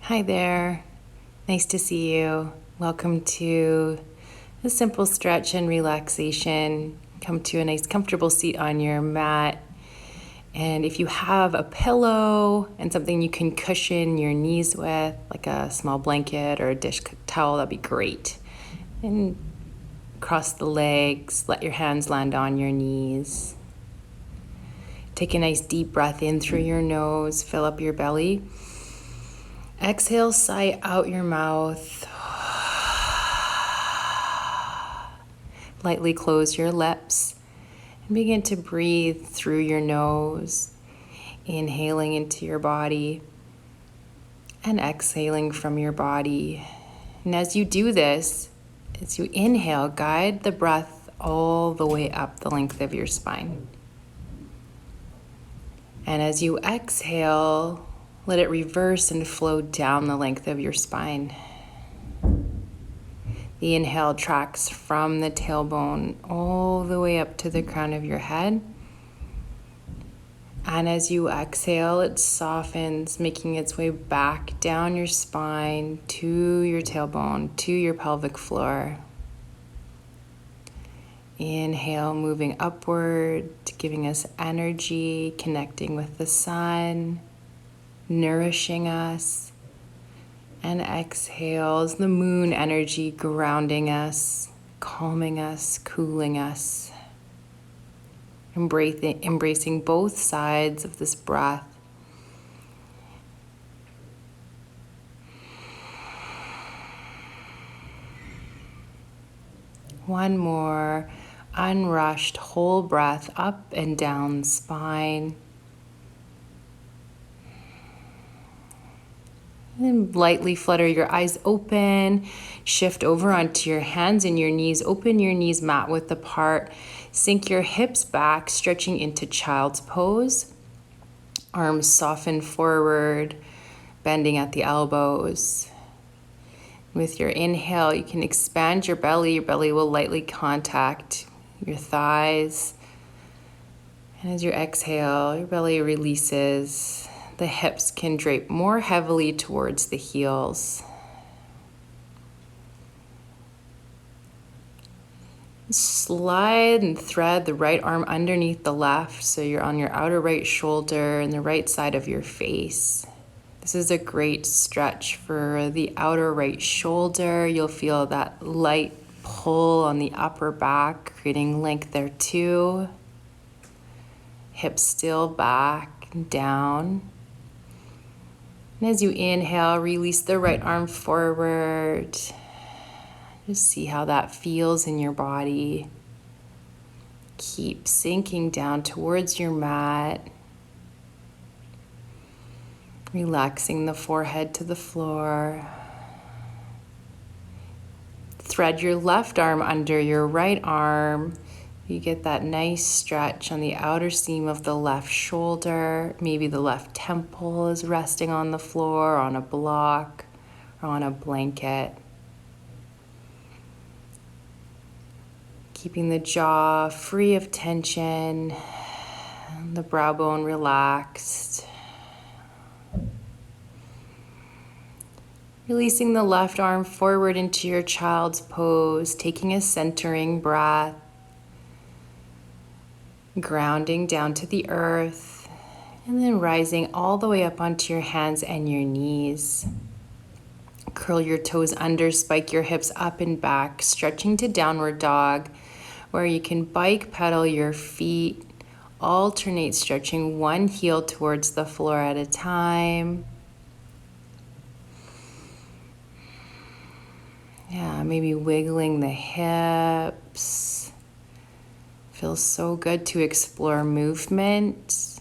Hi there. Nice to see you. Welcome to a simple stretch and relaxation. Come to a nice comfortable seat on your mat. And if you have a pillow and something you can cushion your knees with, like a small blanket or a dish towel, that'd be great. And cross the legs, let your hands land on your knees. Take a nice deep breath in through your nose, fill up your belly. Exhale, sigh out your mouth. Lightly close your lips and begin to breathe through your nose, inhaling into your body and exhaling from your body. And as you do this, as you inhale, guide the breath all the way up the length of your spine. And as you exhale, let it reverse and flow down the length of your spine. The inhale tracks from the tailbone all the way up to the crown of your head. And as you exhale, it softens, making its way back down your spine to your tailbone, to your pelvic floor. Inhale, moving upward, giving us energy, connecting with the sun, nourishing us. And exhales, the moon energy grounding us, calming us, cooling us. Embracing both sides of this breath. One more unrushed whole breath up and down the spine. And lightly flutter your eyes open, shift over onto your hands and your knees. Open your knees mat width apart. Sink your hips back, stretching into child's pose. Arms soften forward, bending at the elbows. With your inhale, you can expand your belly. Your belly will lightly contact your thighs. And as you exhale, your belly releases. The hips can drape more heavily towards the heels. Slide and thread the right arm underneath the left so you're on your outer right shoulder and the right side of your face. This is a great stretch for the outer right shoulder. You'll feel that light pull on the upper back, creating length there too. Hips still back and down. And as you inhale, release the right arm forward. Just see how that feels in your body. Keep sinking down towards your mat. Relaxing the forehead to the floor. Thread your left arm under your right arm. You get that nice stretch on the outer seam of the left shoulder. Maybe the left temple is resting on the floor, on a block, or on a blanket. Keeping the jaw free of tension, the brow bone relaxed. Releasing the left arm forward into your child's pose, taking a centering breath. Grounding down to the earth, and then rising all the way up onto your hands and your knees. Curl your toes under, spike your hips up and back, stretching to downward dog, where you can bike pedal your feet, alternate stretching one heel towards the floor at a time. Yeah, maybe wiggling the hips. Feels so good to explore movement.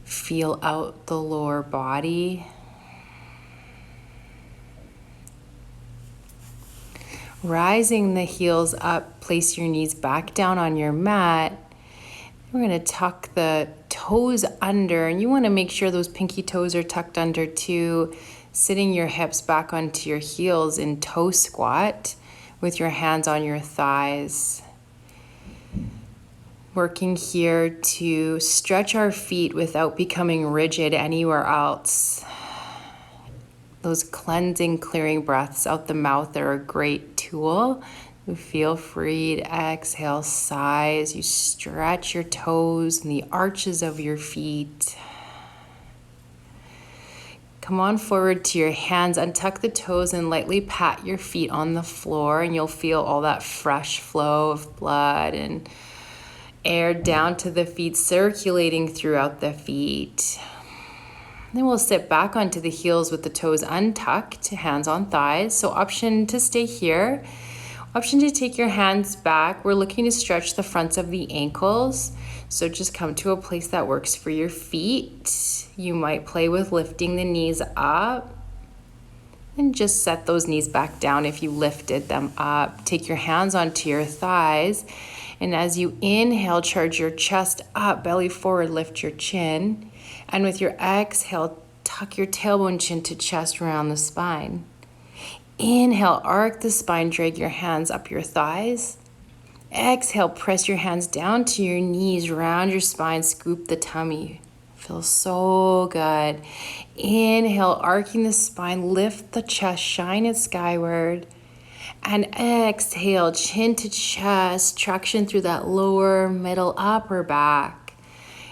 Feel out the lower body. Rising the heels up, place your knees back down on your mat. We're going to tuck the toes under, and you want to make sure those pinky toes are tucked under too. Sitting your hips back onto your heels in toe squat with your hands on your thighs. Working here to stretch our feet without becoming rigid anywhere else. Those cleansing, clearing breaths out the mouth are a great tool. You feel free to exhale, sigh as you stretch your toes and the arches of your feet. Come on forward to your hands, untuck the toes and lightly pat your feet on the floor, and you'll feel all that fresh flow of blood and air down to the feet, circulating throughout the feet. Then we'll sit back onto the heels with the toes untucked, hands on thighs. So option to stay here, option to take your hands back. We're looking to stretch the fronts of the ankles. So just come to a place that works for your feet. You might play with lifting the knees up and just set those knees back down if you lifted them up. Take your hands onto your thighs. And as you inhale, charge your chest up, belly forward, lift your chin. And with your exhale, tuck your tailbone, chin to chest around the spine. Inhale, arc the spine, drag your hands up your thighs. Exhale, press your hands down to your knees, round your spine, scoop the tummy. Feels so good. Inhale, arcing the spine, lift the chest, shine it skyward. And exhale, chin to chest, traction through that lower, middle, upper back.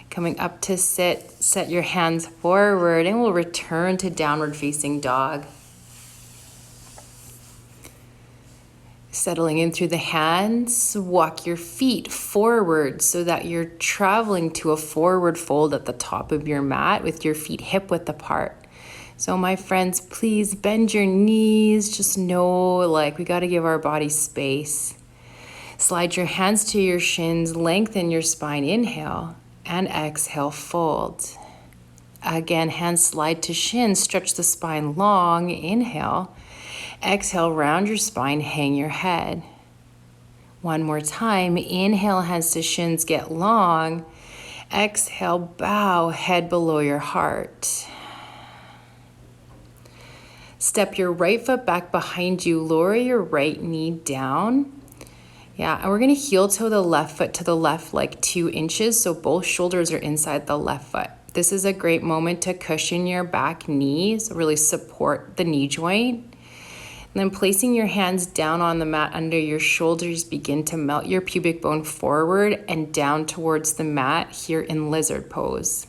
Coming up to sit, set your hands forward, and we'll return to downward facing dog. Settling in through the hands, walk your feet forward so that you're traveling to a forward fold at the top of your mat with your feet hip width apart. So my friends, please bend your knees. Just know, we got to give our body space. Slide your hands to your shins, lengthen your spine, inhale, and exhale, fold. Again, hands slide to shins, stretch the spine long, inhale. Exhale, round your spine, hang your head. One more time, inhale, hands to shins, get long. Exhale, bow, head below your heart. Step your right foot back behind you, lower your right knee down. Yeah, and we're gonna heel toe the left foot to the left like 2 inches, so both shoulders are inside the left foot. This is a great moment to cushion your back knee, so really support the knee joint. And then placing your hands down on the mat under your shoulders, begin to melt your pubic bone forward and down towards the mat here in lizard pose.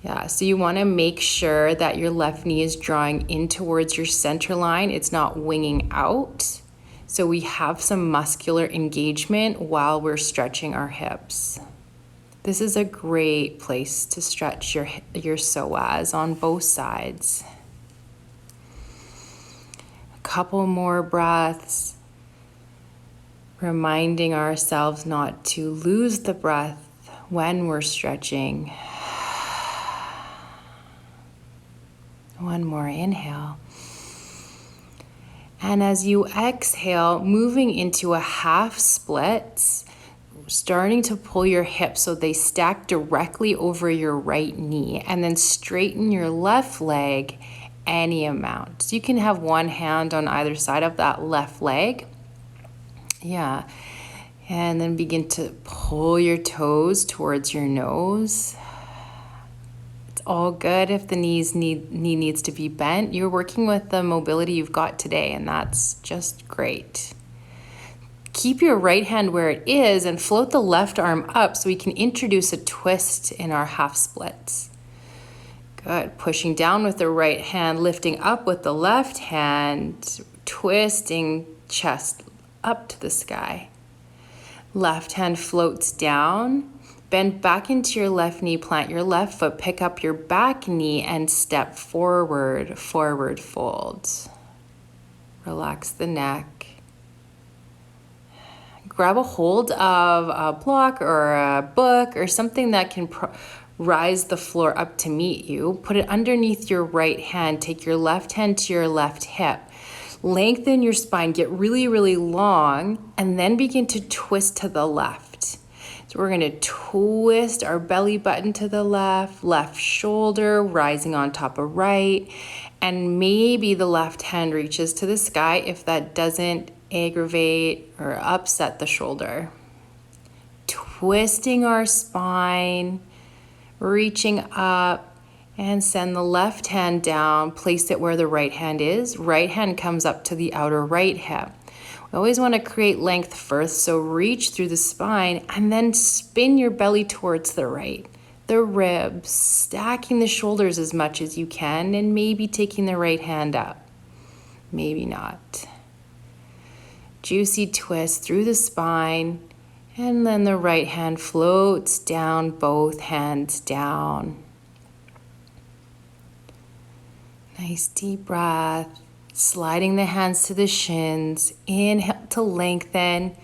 Yeah, so you want to make sure that your left knee is drawing in towards your center line. It's not winging out. So we have some muscular engagement while we're stretching our hips. This is a great place to stretch your psoas on both sides. Couple more breaths, reminding ourselves not to lose the breath when we're stretching. One more inhale. And as you exhale, moving into a half split, starting to pull your hips so they stack directly over your right knee, and then straighten your left leg any amount. So you can have one hand on either side of that left leg. Yeah. And then begin to pull your toes towards your nose. It's all good if the knee needs to be bent. You're working with the mobility you've got today, and that's just great. Keep your right hand where it is and float the left arm up so we can introduce a twist in our half splits. Good. Pushing down with the right hand, lifting up with the left hand, twisting chest up to the sky. Left hand floats down, bend back into your left knee, plant your left foot, pick up your back knee and step forward, forward fold. Relax the neck. Grab a hold of a block or a book or something that can rise the floor up to meet you. Put it underneath your right hand. Take your left hand to your left hip. Lengthen your spine, get really, really long, and then begin to twist to the left. So we're gonna twist our belly button to the left, left shoulder rising on top of right, and maybe the left hand reaches to the sky if that doesn't aggravate or upset the shoulder. Twisting our spine, reaching up, And send the left hand down, place it where the right hand is. Right hand comes up to the outer right hip. We always want to create length first, so reach through the spine and then spin your belly towards the right. The ribs, stacking the shoulders as much as you can, and maybe taking the right hand up. Maybe not. Juicy twist through the spine, and then the right hand floats down, both hands down. Nice deep breath, sliding the hands to the shins. Inhale to lengthen,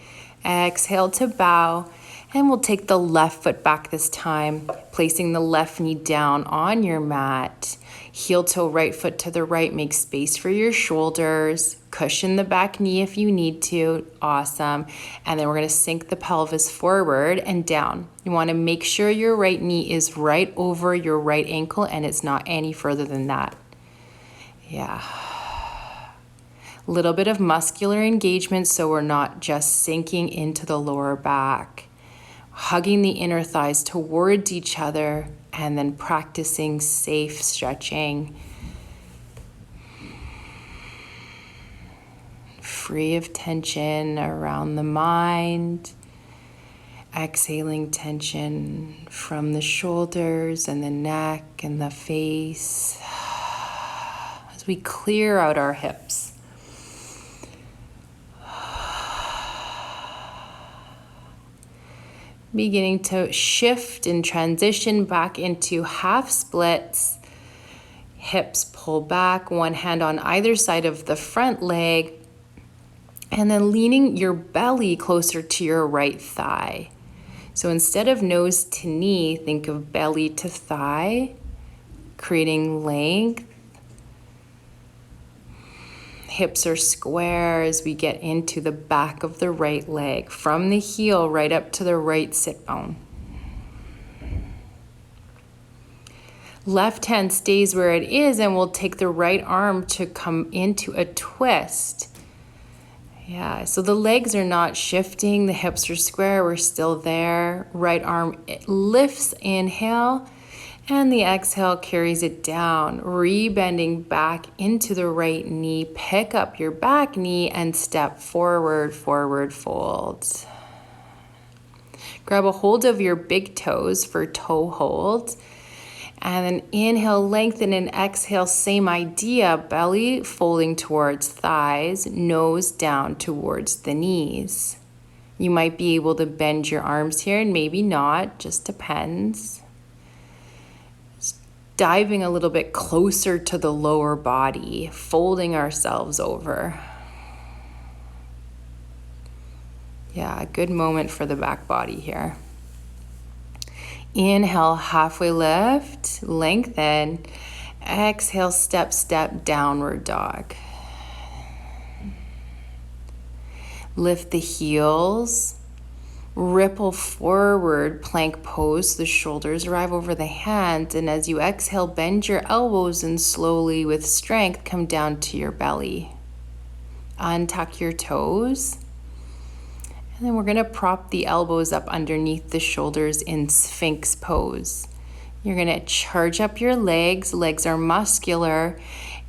exhale to bow, and we'll take the left foot back this time, placing the left knee down on your mat. Heel toe right foot to the right, make space for your shoulders. Cushion the back knee if you need to, awesome. And then we're gonna sink the pelvis forward and down. You wanna make sure your right knee is right over your right ankle and it's not any further than that. Yeah. A little bit of muscular engagement so we're not just sinking into the lower back. Hugging the inner thighs towards each other and then practicing safe stretching. Free of tension around the mind. Exhaling tension from the shoulders and the neck and the face. As we clear out our hips. Beginning to shift and transition back into half splits. Hips pull back, one hand on either side of the front leg, and then leaning your belly closer to your right thigh. So instead of nose to knee, think of belly to thigh, creating length. Hips are square as we get into the back of the right leg, from the heel right up to the right sit bone. Left hand stays where it is, and we'll take the right arm to come into a twist. Yeah, so the legs are not shifting, the hips are square, we're still there. Right arm lifts, inhale. And the exhale carries it down, rebending back into the right knee. Pick up your back knee and step forward, forward fold. Grab a hold of your big toes for toe hold. And then inhale, lengthen, and exhale, same idea. Belly folding towards thighs, nose down towards the knees. You might be able to bend your arms here and maybe not, just depends. Diving a little bit closer to the lower body, folding ourselves over. Yeah, a good moment for the back body here. Inhale, halfway lift, lengthen. Exhale, step, step, downward dog. Lift the heels. Ripple forward, plank pose. The shoulders arrive over the hands. And as you exhale, bend your elbows and slowly, with strength, come down to your belly. Untuck your toes. And then we're going to prop the elbows up underneath the shoulders in Sphinx pose. You're going to charge up your legs. Legs are muscular.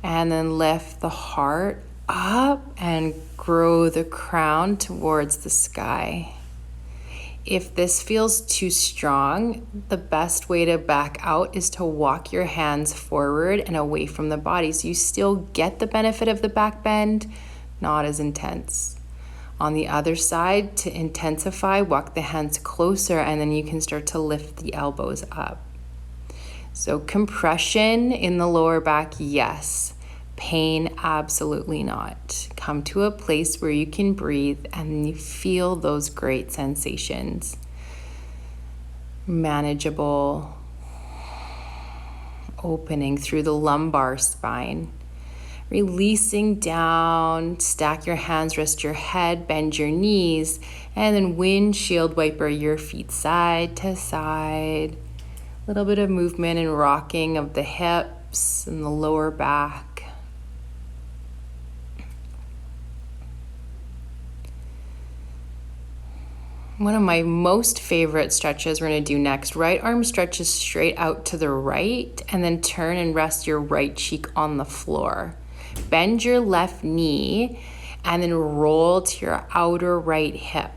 And then lift the heart up and grow the crown towards the sky. If this feels too strong, the best way to back out is to walk your hands forward and away from the body. So you still get the benefit of the back bend, not as intense. On the other side, to intensify, walk the hands closer and then you can start to lift the elbows up. So compression in the lower back, yes. Pain, absolutely not. Come to a place where you can breathe and you feel those great sensations. Manageable. Opening through the lumbar spine. Releasing down, stack your hands, rest your head, bend your knees, and then windshield wiper your feet side to side. A little bit of movement and rocking of the hips and the lower back. One of my most favorite stretches we're going to do next. Right arm stretches straight out to the right, and then turn and rest your right cheek on the floor. Bend your left knee and then roll to your outer right hip.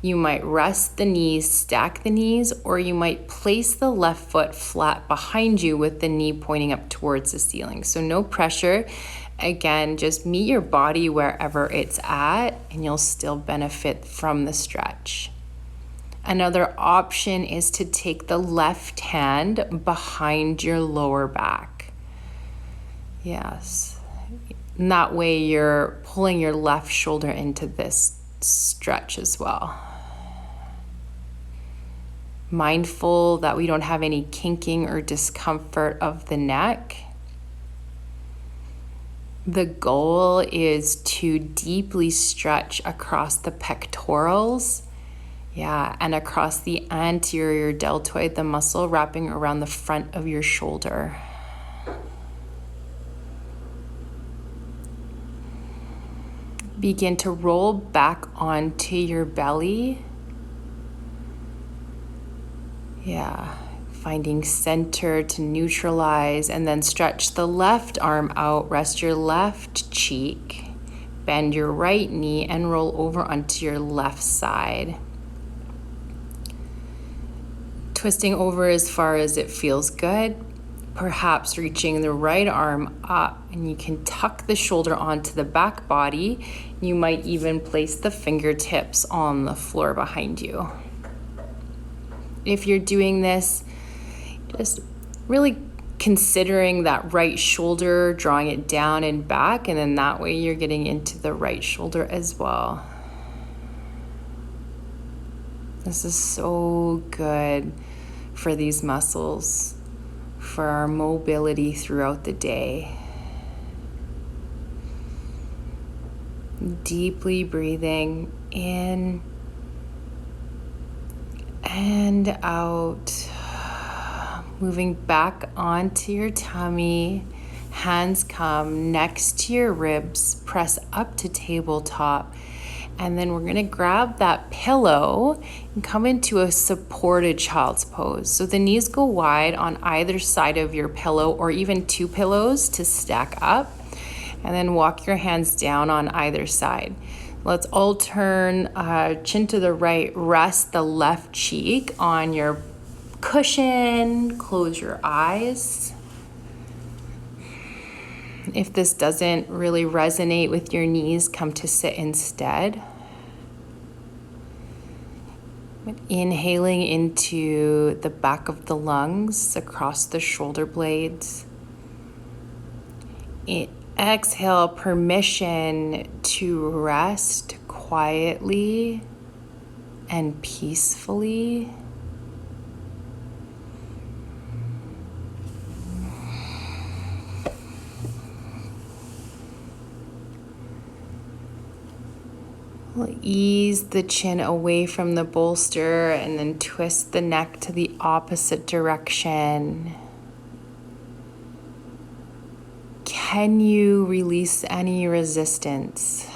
You might rest the knees, stack the knees, or you might place the left foot flat behind you with the knee pointing up towards the ceiling. So no pressure. Again, just meet your body wherever it's at, and you'll still benefit from the stretch. Another option is to take the left hand behind your lower back. Yes. And that way you're pulling your left shoulder into this stretch as well. Mindful that we don't have any kinking or discomfort of the neck. The goal is to deeply stretch across the pectorals, and across the anterior deltoid, the muscle wrapping around the front of your shoulder. Begin to roll back onto your belly. Finding center to neutralize, and then stretch the left arm out, rest your left cheek, bend your right knee, and roll over onto your left side. Twisting over as far as it feels good, perhaps reaching the right arm up, and you can tuck the shoulder onto the back body. You might even place the fingertips on the floor behind you. If you're doing this, just really considering that right shoulder, drawing it down and back, and then that way you're getting into the right shoulder as well. This is so good for these muscles, for our mobility throughout the day. Deeply breathing in and out. Moving back onto your tummy, hands come next to your ribs, press up to tabletop, and then we're gonna grab that pillow and come into a supported child's pose. So the knees go wide on either side of your pillow, or even two pillows to stack up, and then walk your hands down on either side. Let's all turn chin to the right, rest the left cheek on your cushion, close your eyes. If this doesn't really resonate with your knees, come to sit instead. Inhaling into the back of the lungs, across the shoulder blades. Exhale, permission to rest quietly and peacefully. We'll ease the chin away from the bolster and then twist the neck to the opposite direction. Can you release any resistance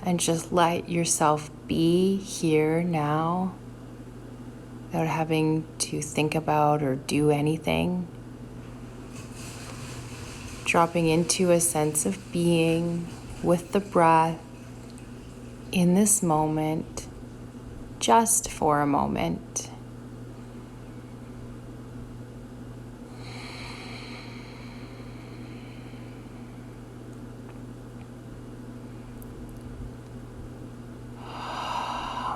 and just let yourself be here now without having to think about or do anything? Dropping into a sense of being with the breath in this moment, just for a moment.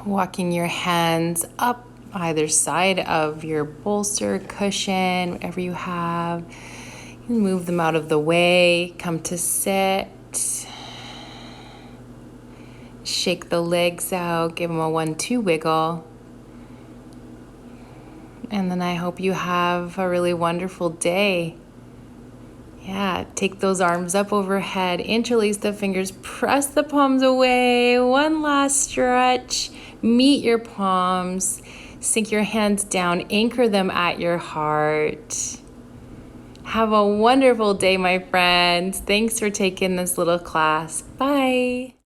Walking your hands up either side of your bolster, cushion, whatever you have. You can move them out of the way, come to sit. Shake the legs out, give them a 1-2 wiggle. And then I hope you have a really wonderful day. Take those arms up overhead, interlace the fingers, press the palms away. One last stretch. Meet your palms. Sink your hands down, anchor them at your heart. Have a wonderful day, my friends. Thanks for taking this little class. Bye.